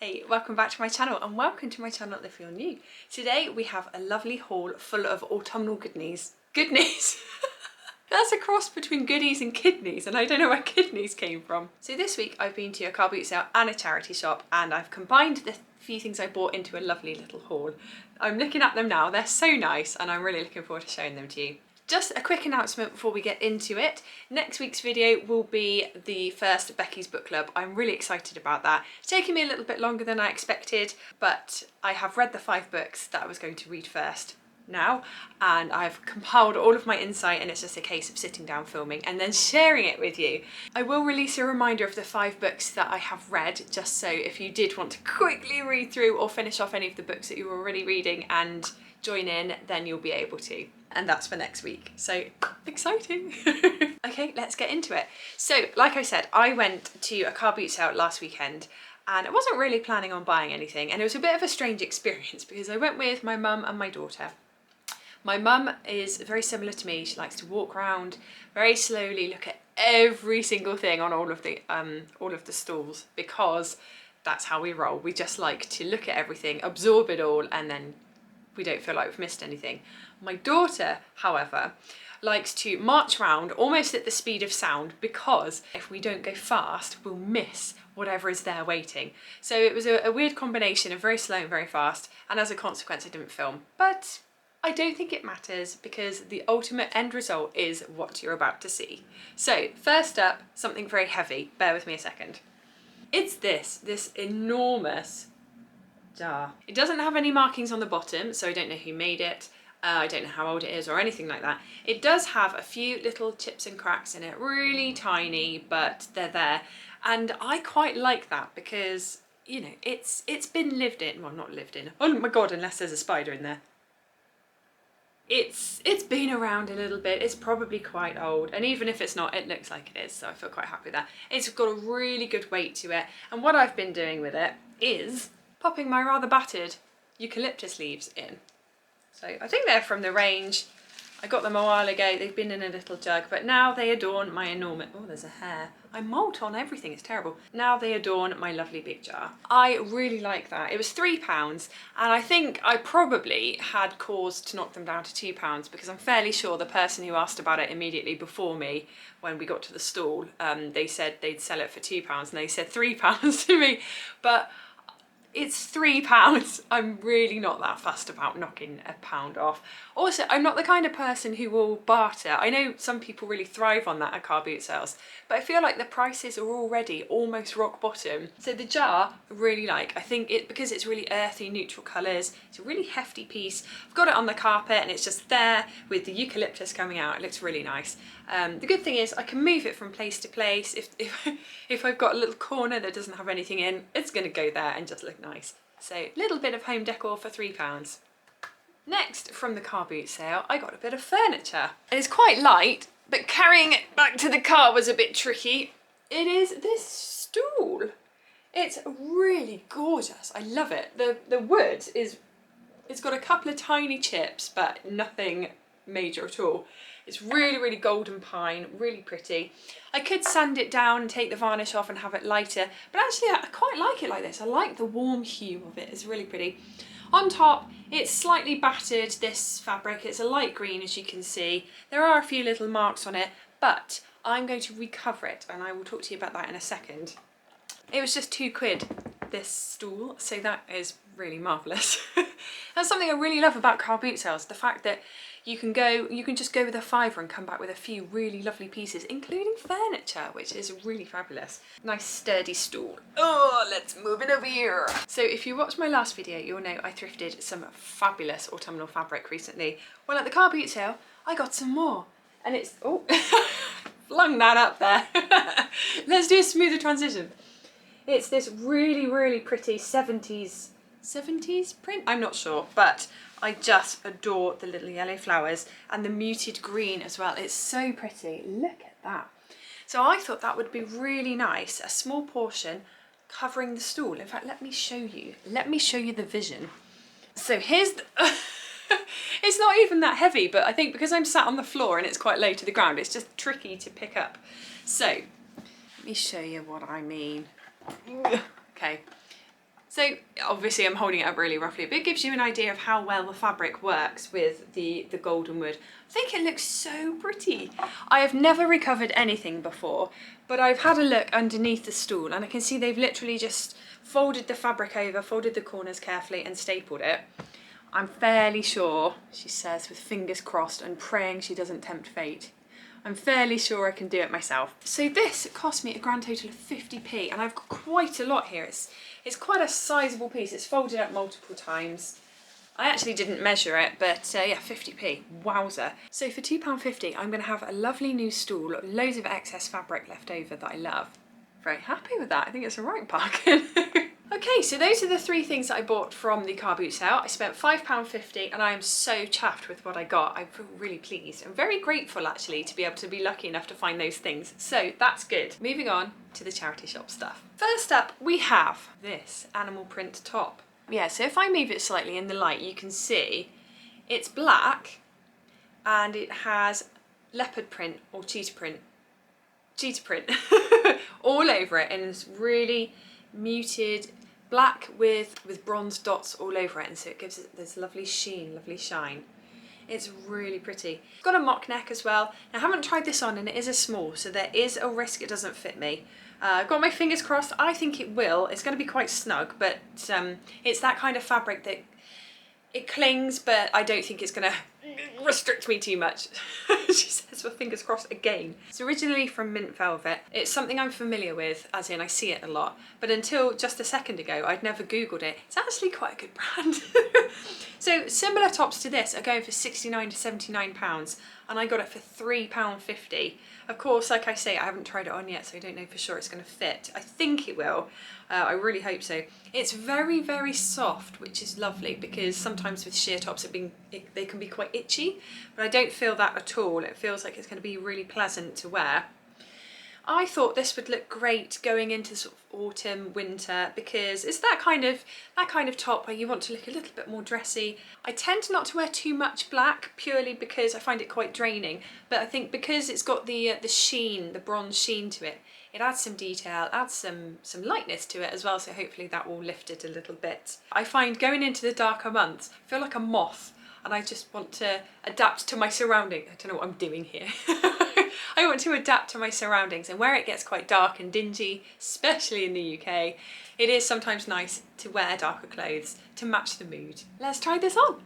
Hey, welcome back to my channel and welcome to my channel if you're new. Today we have a lovely haul full of autumnal goodnies. Goodnies! That's a cross between goodies and kidneys and I don't know where kidneys came from. So this week I've been to a Carboot sale and a charity shop and I've combined the few things I bought into a lovely little haul. I'm looking at them now, they're so nice and I'm really looking forward to showing them to you. Just a quick announcement before we get into it. Next week's video will be the first Becky's book club. I'm really excited about that. It's taken me a little bit longer than I expected, but I have read the 5 books that I was going to read first now, and I've compiled all of my insight and it's just a case of sitting down filming and then sharing it with you. I will release a reminder of the 5 books that I have read, just so if you did want to quickly read through or finish off any of the books that you were already reading and join in, then you'll be able to. And that's for next week. So exciting. Okay, let's get into it. So like I said, I went to a Carboot sale last weekend and I wasn't really planning on buying anything. And it was a bit of a strange experience because I went with my mum and my daughter. My mum is very similar to me. She likes to walk around very slowly, look at every single thing on all of the stalls, because that's how we roll. We just like to look at everything, absorb it all, and then we don't feel like we've missed anything. My daughter, however, likes to march around almost at the speed of sound, because if we don't go fast, we'll miss whatever is there waiting. So it was a weird combination of very slow and very fast, and as a consequence I didn't film. But I don't think it matters because the ultimate end result is what you're about to see. So first up, something very heavy. Bear with me a second. It's this enormous jar. It doesn't have any markings on the bottom, so I don't know who made it. I don't know how old it is or anything like that. It does have a few little chips and cracks in it, really tiny, but they're there. And I quite like that because, you know, it's been lived in. Well, not lived in. Oh my God, unless there's a spider in there. It's been around a little bit. It's probably quite old, and even if it's not, it looks like it is, so I feel quite happy with that. It's got a really good weight to it, and what I've been doing with it is popping my rather battered eucalyptus leaves in. So I think they're from the range. I got them a while ago. They've been in a little jug, but now they adorn my enormous... Oh, there's a hair. I molt on everything, it's terrible. Now they adorn my lovely big jar. I really like that. It was £3, and I think I probably had cause to knock them down to £2 because I'm fairly sure the person who asked about it immediately before me, when we got to the stall, they said they'd sell it for £2 and they said £3 to me. But it's £3. I'm really not that fussed about knocking £1 off. Also, I'm not the kind of person who will barter. I know some people really thrive on that at car boot sales, but I feel like the prices are already almost rock bottom. So the jar I really like. I think because it's really earthy, neutral colours, it's a really hefty piece. I've got it on the carpet and it's just there with the eucalyptus coming out. It looks really nice. The good thing is I can move it from place to place. If I've got a little corner that doesn't have anything in, it's going to go there and just look nice. So a little bit of home decor for £3. Next, from the car boot sale, I got a bit of furniture. And it's quite light, but carrying it back to the car was a bit tricky. It is this stool. It's really gorgeous. I love it. The wood is, it's got a couple of tiny chips, but nothing major at all. It's really, really golden pine, really pretty. I could sand it down and take the varnish off and have it lighter, but actually I quite like it like this. I like the warm hue of it, it's really pretty. On top, it's slightly battered, this fabric. It's a light green, as you can see. There are a few little marks on it, but I'm going to recover it, and I will talk to you about that in a second. It was just £2, this stool, so that is really marvellous. That's something I really love about car boot sales, the fact that you can just go with a £5 and come back with a few really lovely pieces, including furniture, which is really fabulous. Nice sturdy stool. Oh, let's move it over here. So if you watched my last video, you'll know I thrifted some fabulous autumnal fabric recently. Well, at the car boot sale, I got some more, and it's, oh, flung that up there. Let's do a smoother transition. It's this really, really pretty 70s print? I'm not sure, but I just adore the little yellow flowers and the muted green as well. It's so pretty. Look at that. So I thought that would be really nice, a small portion covering the stool. In fact, let me show you. Let me show you the vision. So here's the... It's not even that heavy, but I think because I'm sat on the floor and it's quite low to the ground, it's just tricky to pick up. So let me show you what I mean. Okay, So obviously I'm holding it up really roughly, but it gives you an idea of how well the fabric works with the golden wood. I think it looks so pretty. I have never recovered anything before, but I've had a look underneath the stool and I can see they've literally just folded the fabric over, folded the corners carefully and stapled it. I'm fairly sure, she says with fingers crossed and praying she doesn't tempt fate, I'm fairly sure I can do it myself. So this cost me a grand total of 50p and I've got quite a lot here. It's quite a sizable piece. It's folded up multiple times. I actually didn't measure it, but yeah, 50p, wowzer. So for £2.50, I'm gonna have a lovely new stool, loads of excess fabric left over that I love. Very happy with that. I think it's a right bargain. Okay, so those are the three things that I bought from the Carboot sale. I spent £5.50 and I am so chuffed with what I got. I feel really pleased. I'm very grateful actually to be able to be lucky enough to find those things. So that's good. Moving on to the charity shop stuff. First up, we have this animal print top. Yeah, so if I move it slightly in the light, you can see it's black and it has leopard print or cheetah print all over it, and it's really muted black with bronze dots all over it, and so it gives it this lovely sheen, lovely shine. It's really pretty. It's got a mock neck as well. Now, I haven't tried this on and it is a small, so there is a risk it doesn't fit me. I've got my fingers crossed. I think it will. It's going to be quite snug, but it's that kind of fabric that it clings, but I don't think it's going to restrict me too much. She says with fingers crossed again. It's originally from Mint Velvet. It's something I'm familiar with, as in I see it a lot, but until just a second ago I'd never googled it. It's actually quite a good brand. So similar tops to this are going for £69 to £79 and I got it for £3.50. Of course, like I say, I haven't tried it on yet, so I don't know for sure it's going to fit. I think it will. I really hope so. It's very, very soft, which is lovely because sometimes with sheer tops they can be quite itchy, but I don't feel that at all. It feels like it's going to be really pleasant to wear. I thought this would look great going into sort of autumn, winter, because it's that kind of top where you want to look a little bit more dressy. I tend not to wear too much black purely because I find it quite draining, but I think because it's got the sheen, the bronze sheen to it, it adds some detail, adds some lightness to it as well, so hopefully that will lift it a little bit. I find going into the darker months, I feel like a moth and I just want to adapt to my surroundings. I don't know what I'm doing here. I want to adapt to my surroundings, and where it gets quite dark and dingy, especially in the UK, it is sometimes nice to wear darker clothes to match the mood. Let's try this on.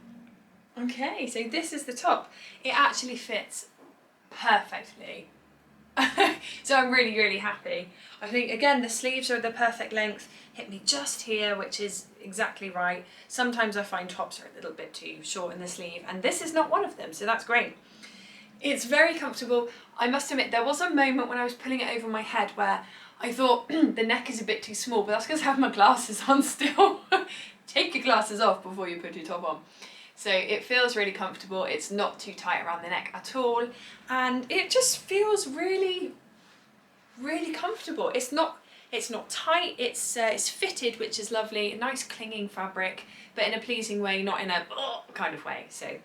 Okay, so this is the top. It actually fits perfectly. So I'm really, really happy. I think, again, the sleeves are the perfect length, hit me just here, which is exactly right. Sometimes I find tops are a little bit too short in the sleeve, and this is not one of them, so that's great. It's very comfortable. I must admit, there was a moment when I was pulling it over my head where I thought the neck is a bit too small, but that's because I have my glasses on still. Take your glasses off before you put your top on. So it feels really comfortable. It's not too tight around the neck at all, and it just feels really, really comfortable. It's not tight. It's fitted, which is lovely. A nice clinging fabric, but in a pleasing way, not in a kind of way. So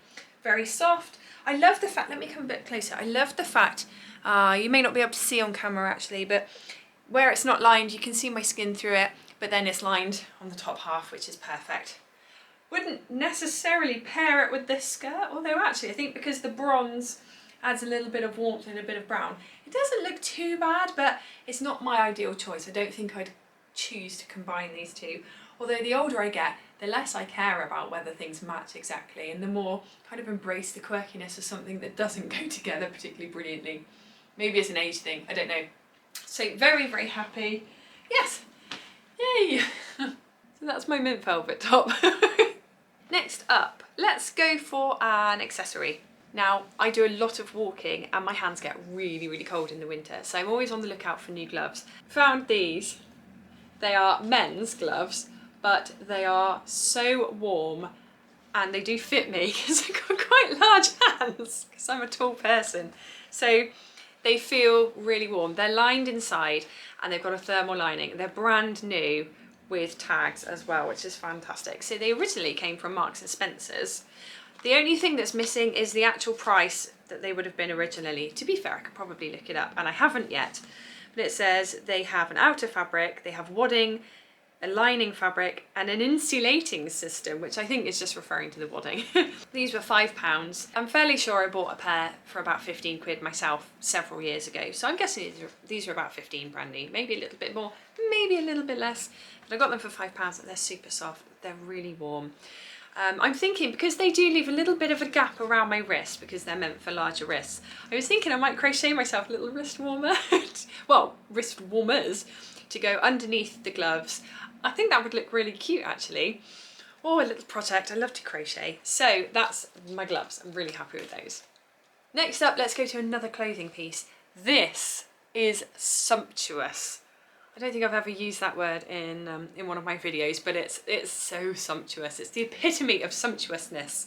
very soft. I love the fact, let me come a bit closer. I love the fact, you may not be able to see on camera actually, but where it's not lined, you can see my skin through it, but then it's lined on the top half, which is perfect. Wouldn't necessarily pair it with this skirt, although actually I think because the bronze adds a little bit of warmth and a bit of brown, it doesn't look too bad, but it's not my ideal choice. I don't think I'd choose to combine these two. Although the older I get, the less I care about whether things match exactly, and the more kind of embrace the quirkiness of something that doesn't go together particularly brilliantly. Maybe it's an age thing, I don't know. So very, very happy. Yes, yay! So that's my mint velvet top. Next up, let's go for an accessory. Now, I do a lot of walking and my hands get really, really cold in the winter, so I'm always on the lookout for new gloves. Found these. They are men's gloves, but they are so warm and they do fit me because I've got quite large hands because I'm a tall person. So they feel really warm. They're lined inside and they've got a thermal lining. They're brand new with tags as well, which is fantastic. So they originally came from Marks and Spencer's. The only thing that's missing is the actual price that they would have been originally. To be fair, I could probably look it up and I haven't yet. But it says they have an outer fabric, they have wadding, a lining fabric and an insulating system, which I think is just referring to the wadding. These were £5. I'm fairly sure I bought a pair for about 15 quid myself several years ago, so I'm guessing these are about 15 brandy, maybe a little bit more, maybe a little bit less, but I got them for £5 and they're super soft, they're really warm. I'm thinking, because they do leave a little bit of a gap around my wrist because they're meant for larger wrists, I was thinking I might crochet myself a little wrist warmer, well, wrist warmers, to go underneath the gloves. I think that would look really cute actually. Oh, a little project, I love to crochet. So that's my gloves, I'm really happy with those. Next up, let's go to another clothing piece. This is sumptuous. I don't think I've ever used that word in one of my videos, but it's so sumptuous. It's the epitome of sumptuousness.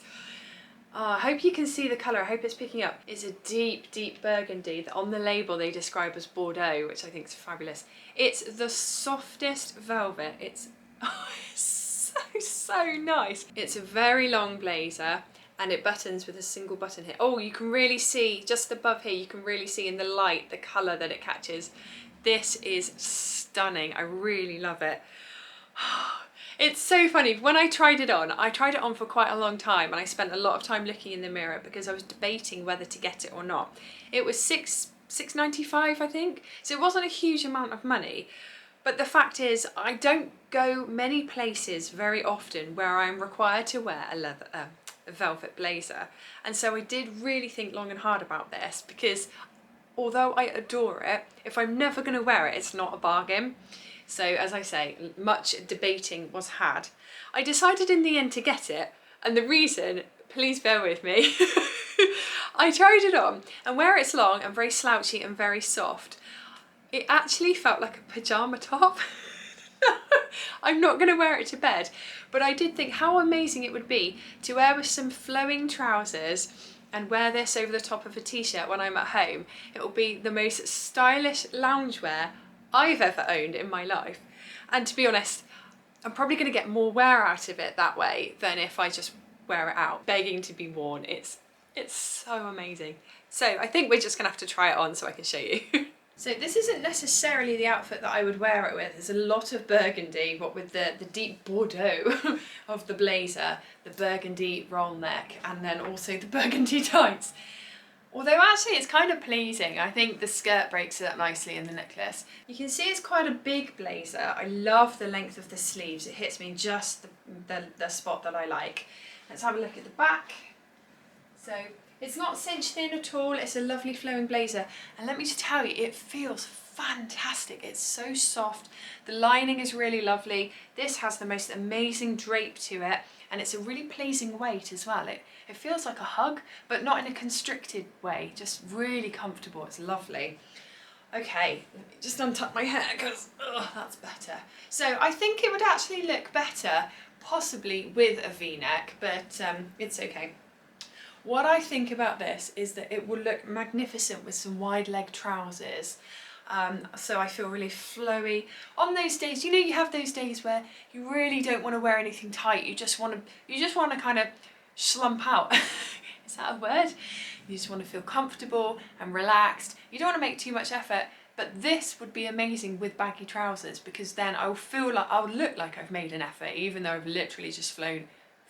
Oh, I hope you can see the colour, I hope it's picking up. It's a deep, deep burgundy that on the label they describe as Bordeaux, which I think is fabulous. It's the softest velvet. It's so nice. It's a very long blazer and it buttons with a single button here. Oh, you can really see, just above here, you can really see in the light the colour that it catches. This is stunning, I really love it. It's so funny, when I tried it on for quite a long time and I spent a lot of time looking in the mirror because I was debating whether to get it or not. It was $6.95 I think, so it wasn't a huge amount of money. But the fact is, I don't go many places very often where I'm required to wear a velvet blazer. And so I did really think long and hard about this because although I adore it, if I'm never going to wear it, it's not a bargain. So as I say, much debating was had. I decided in the end to get it, and the reason, please bear with me, I tried it on, and where it's long and very slouchy and very soft, it actually felt like a pyjama top. I'm not going to wear it to bed, but I did think how amazing it would be to wear with some flowing trousers and wear this over the top of a t-shirt when I'm at home. It will be the most stylish loungewear I've ever owned in my life. And to be honest, I'm probably going to get more wear out of it that way than if I just wear it out, begging to be worn. It's so amazing. So I think we're just going to have to try it on so I can show you. So this isn't necessarily the outfit that I would wear it with. There's a lot of burgundy, what with the deep Bordeaux of the blazer, the burgundy roll neck, and then also the burgundy tights. Although actually it's kind of pleasing. I think the skirt breaks it up nicely in the necklace. You can see it's quite a big blazer. I love the length of the sleeves. It hits me just the spot that I like. Let's have a look at the back. So it's not cinched in at all. It's a lovely flowing blazer. And let me just tell you, it feels fantastic. It's so soft. The lining is really lovely. This has the most amazing drape to it. And it's a really pleasing weight as well. It feels like a hug, but not in a constricted way, just really comfortable. It's lovely. Okay, let me just untuck my hair because that's better. So I think it would actually look better, possibly with a V-neck, but it's okay. What I think about this is that it will look magnificent with some wide leg trousers. So I feel really flowy. On those days, you know, you have those days where you really don't want to wear anything tight. You just want to kind of slump out. Is that a word? You just want to feel comfortable and relaxed. You don't want to make too much effort, but this would be amazing with baggy trousers because then I'll feel like I'll look like I've made an effort, even though I've literally just flown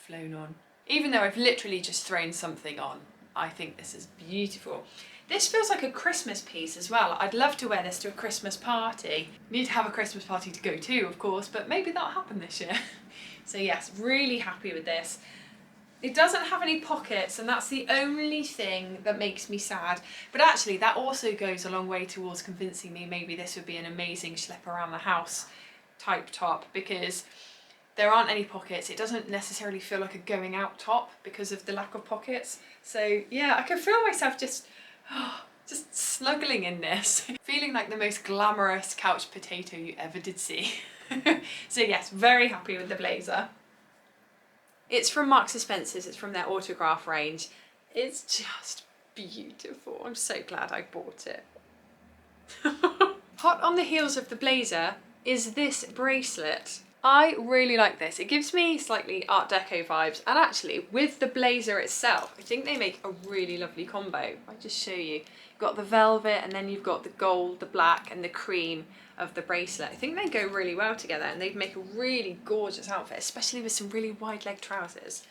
on. Even though I've literally just thrown something on. I think this is beautiful. This feels like a Christmas piece as well. I'd love to wear this to a Christmas party. Need to have a Christmas party to go to, of course, but maybe that'll happen this year. So yes, really happy with this. It doesn't have any pockets, and that's the only thing that makes me sad. But actually, that also goes a long way towards convincing me maybe this would be an amazing schlep around the house type top, because there aren't any pockets. It doesn't necessarily feel like a going out top because of the lack of pockets. So yeah, I can feel myself just snuggling in this, feeling like the most glamorous couch potato you ever did see. So yes, very happy with the blazer. It's from Marks and Spencer's, it's from their autograph range. It's just beautiful. I'm so glad I bought it. Hot on the heels of the blazer is this bracelet. I really like this. It gives me slightly Art Deco vibes, and actually with the blazer itself, I think they make a really lovely combo. I'll just show you. You've got the velvet and then you've got the gold, the black and the cream of the bracelet. I think they go really well together and they'd make a really gorgeous outfit, especially with some really wide leg trousers.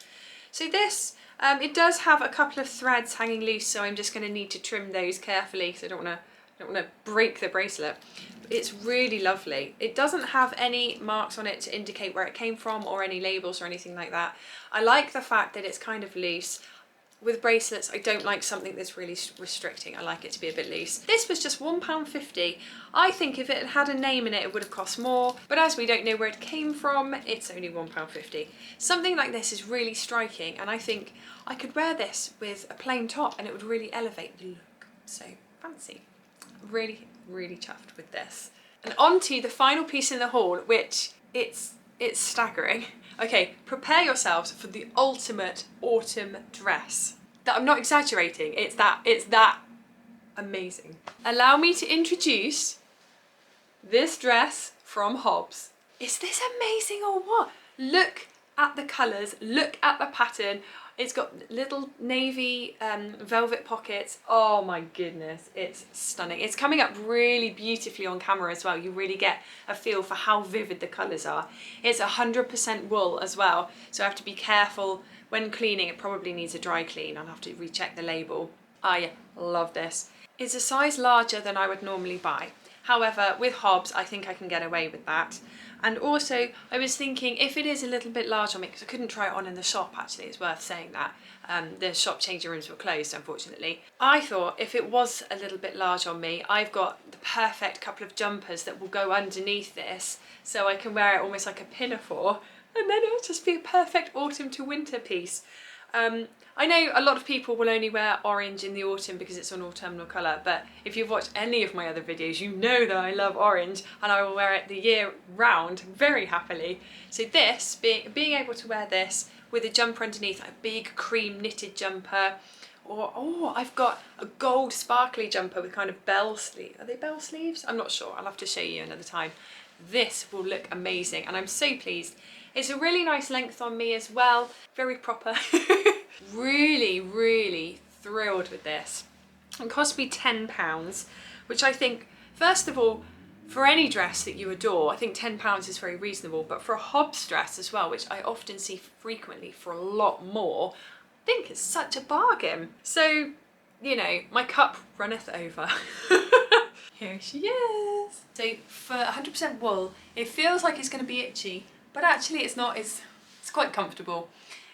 So this, it does have a couple of threads hanging loose, so I'm just going to need to trim those carefully because I don't want to break the bracelet. It's really lovely. It doesn't have any marks on it to indicate where it came from or any labels or anything like that. I like the fact that it's kind of loose. With bracelets, I don't like something that's really restricting. I like it to be a bit loose. This was just £1.50. I think if it had a name in it, it would have cost more, but as we don't know where it came from, it's only £1.50. Something like this is really striking, and I think I could wear this with a plain top and it would really elevate the look. So fancy. Really, really chuffed with this. And on to the final piece in the haul, which it's staggering. Okay, prepare yourselves for the ultimate autumn dress. That I'm not exaggerating, it's that amazing. Allow me to introduce this dress from Hobbs. Is this amazing or what? Look at the colours, look at the pattern. It's got little navy velvet pockets. Oh my goodness, it's stunning. It's coming up really beautifully on camera as well. You really get a feel for how vivid the colours are. It's 100% wool as well, so I have to be careful when cleaning. It probably needs a dry clean. I'll have to recheck the label. I love this. It's a size larger than I would normally buy. However, with Hobbs, I think I can get away with that. And also, I was thinking if it is a little bit large on me, because I couldn't try it on in the shop actually, it's worth saying that. The shop changing rooms were closed, unfortunately. I thought if it was a little bit large on me, I've got the perfect couple of jumpers that will go underneath this, so I can wear it almost like a pinafore, and then it'll just be a perfect autumn to winter piece. I know a lot of people will only wear orange in the autumn because it's an autumnal colour, but if you've watched any of my other videos, you know that I love orange and I will wear it the year round very happily. So this, being able to wear this with a jumper underneath, a big cream knitted jumper, or oh, I've got a gold sparkly jumper with kind of bell sleeve. Are they bell sleeves? I'm not sure, I'll have to show you another time. This will look amazing and I'm so pleased. It's a really nice length on me as well, very proper. Really, really thrilled with this. It cost me £10, which I think, first of all, for any dress that you adore, I think £10 is very reasonable, but for a Hobbs dress as well, which I often see frequently for a lot more, I think it's such a bargain. So, you know, my cup runneth over. Here she is. So for 100% wool, it feels like it's going to be itchy, but actually it's not, it's quite comfortable.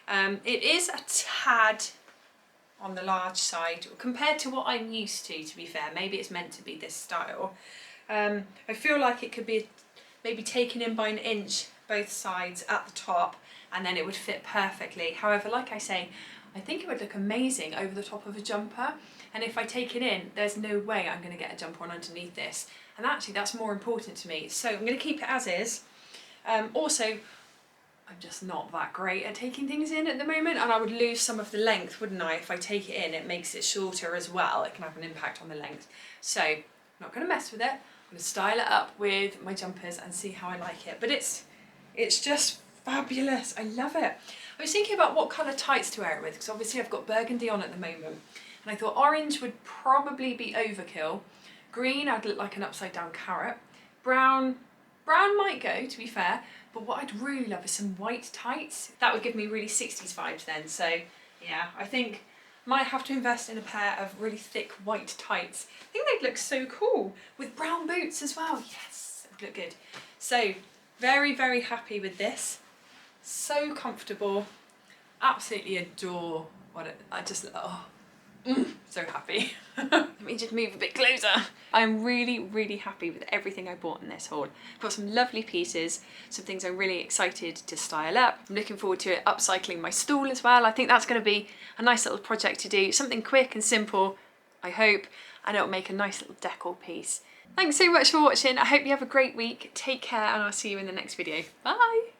It is a tad on the large side compared to what I'm used to be fair. Maybe it's meant to be this style. I feel like it could be maybe taken in by an inch both sides at the top and then it would fit perfectly. However, like I say, I think it would look amazing over the top of a jumper, and if I take it in, there's no way I'm going to get a jumper on underneath this, and actually that's more important to me, so I'm going to keep it as is. Also, I'm just not that great at taking things in at the moment, and I would lose some of the length, wouldn't I? If I take it in, it makes it shorter as well. It can have an impact on the length. So I'm not going to mess with it. I'm going to style it up with my jumpers and see how I like it. But it's just fabulous. I love it. I was thinking about what colour tights to wear it with, because obviously I've got burgundy on at the moment, and I thought orange would probably be overkill. Green, I'd look like an upside down carrot. Brown might go, to be fair. But what I'd really love is some white tights. That would give me really 60s vibes then. So yeah, I think I might have to invest in a pair of really thick white tights. I think they'd look so cool with brown boots as well. Yes, it would look good. So very, very happy with this. So comfortable. Absolutely adore what it, I just, oh. So happy. Let me just move a bit closer. I'm really, really happy with everything I bought in this haul. I've got some lovely pieces, some things I'm really excited to style up. I'm looking forward to upcycling my stool as well. I think that's going to be a nice little project to do. Something quick and simple, I hope, and it'll make a nice little decor piece. Thanks so much for watching. I hope you have a great week. Take care and I'll see you in the next video. Bye.